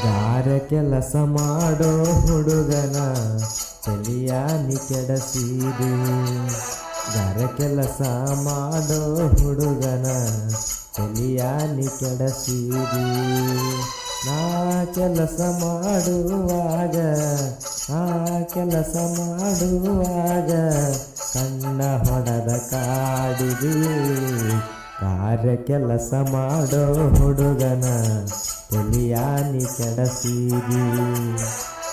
ಗಾರ ಕೆಲಸ ಮಾಡೋ ಹುಡುಗನ ತಲಿಯ ನೀ ಕೆಡಸಿದಿ. ಗಾರ ಕೆಲಸ ಮಾಡೋ ಹುಡುಗನ ತಲಿಯ ನೀ ಕೆಡಸಿದಿ. ನಾ ಕೆಲಸ ಮಾಡುವಾಗ ಕಣ್ಣ ಹೊಡೆದ ಕಾಡಿದಿ. ಕಾರ್ಯ ಕೆಲಸ ಮಾಡೋ ಹುಡುಗನ ತಲಿಯ ನೀ ಕೆಡಸಿದಿ.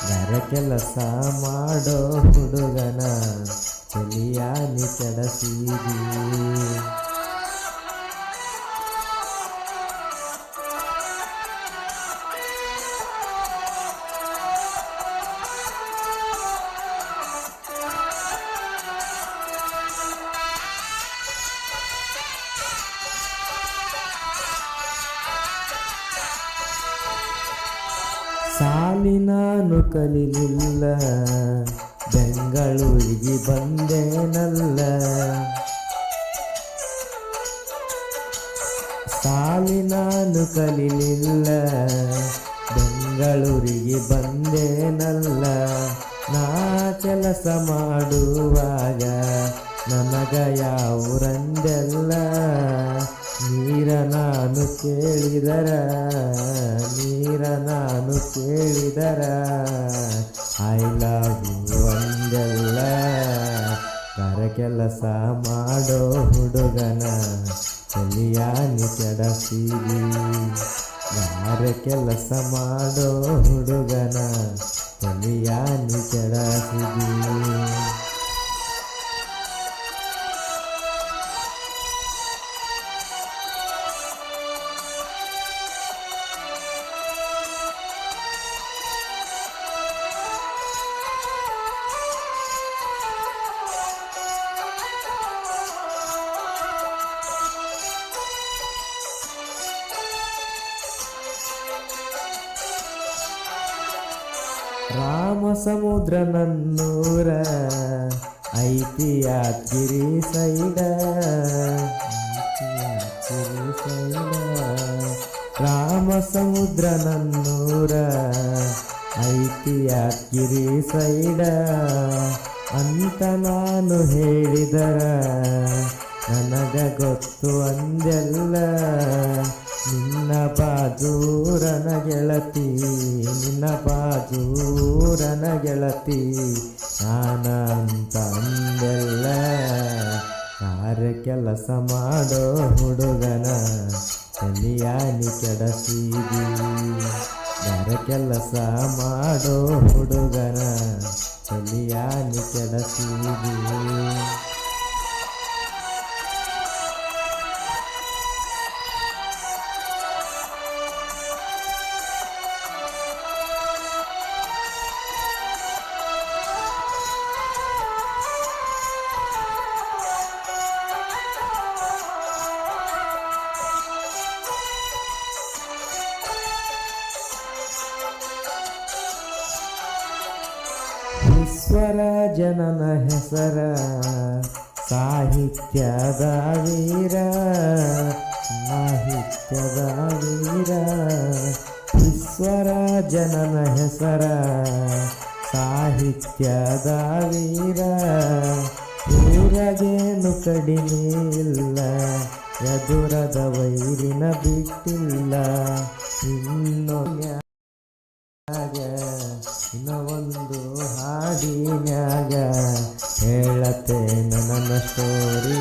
ಗಾರ ಕೆಲಸ ಮಾಡೋ ಹುಡುಗನ ತಲಿಯ ನೀ ಕೆಡಸಿದಿ. ಸಾಲಿ ನಾನು ಕಲಿಲಿಲ್ಲ, ಬೆಂಗಳೂರಿಗೆ ಬಂದೇನಲ್ಲ. ಸಾಲಿ ನಾನು ಕಲಿಲಿಲ್ಲ, ಬೆಂಗಳೂರಿಗೆ ಬಂದೇನಲ್ಲ. ನಾ ಕೆಲಸ ಮಾಡುವಾಗ ನನಗ ಯಾವೂರಂದೆಲ್ಲ. ನೀರ ನಾನು ಕೇಳಿದರ ಐ ಲವ್ ಯು ಅಂದೆಲ್ಲ. ಗಾರ ಕೆಲಸ ಮಾಡೋ ಹುಡುಗನ ತಲಿಯ ನೀ ಕೆಡಸಿದಿ. ಗಾರ ಕೆಲಸ ಮಾಡೋ ಹುಡುಗನ ತಲಿಯ ನೀ ಕೆಡಸಿದಿ. ರಾಮ ಸಮುದ್ರ ನನ್ನೂರ ಐತಿ ಯಾದಗಿರಿ ಸೈಡ. ರಾಮ ಸಮುದ್ರ ನನ್ನೂರ ಐತಿ ಯಾದಗಿರಿ ಸೈಡ ಅಂತ ನಾನು ಹೇಳಿದರ ನನಗ ಗೊತ್ತು ಅಂದೆಲ್ಲ. ನಿನ್ನ ಬಾಜೂರನ ಗೆಳತಿ, ನಿನ್ನ ಬಾಜೂರನ ಗೆಳತಿ ನಾನಂತ ಅಂದೆಲ್ಲ. ಕಾರ್ಯ ಕೆಲಸ ಮಾಡೋ ಹುಡುಗನ ತಲಿಯ ನೀ ಕೆಡಸಿದಿ. ಗಾರ ಕೆಲಸ ಮಾಡೋ ಹುಡುಗನ ತಲಿಯ ನೀ ಕೆಡಸಿದಿ. ವಿಶ್ವರಾಜನ ಹೆಸರ ಸಾಹಿತ್ಯದ ವೀರ, ಸಾಹಿತ್ಯದ ವೀರ. ವಿಶ್ವರಾಜನ ಹೆಸರ ಸಾಹಿತ್ಯದ ವೀರ. ಊರಗೇನು ಕಡಿಮೆ ಇಲ್ಲ, ಎದುರದ ವೈರಿನ ಬಿಟ್ಟಿಲ್ಲ. ಇನ್ನ ಒಂದು ಹಾಡಿನ್ಯಾಗ ಹೇಳತ್ತೇನ ನನ್ನ ಸ್ಟೋರಿ.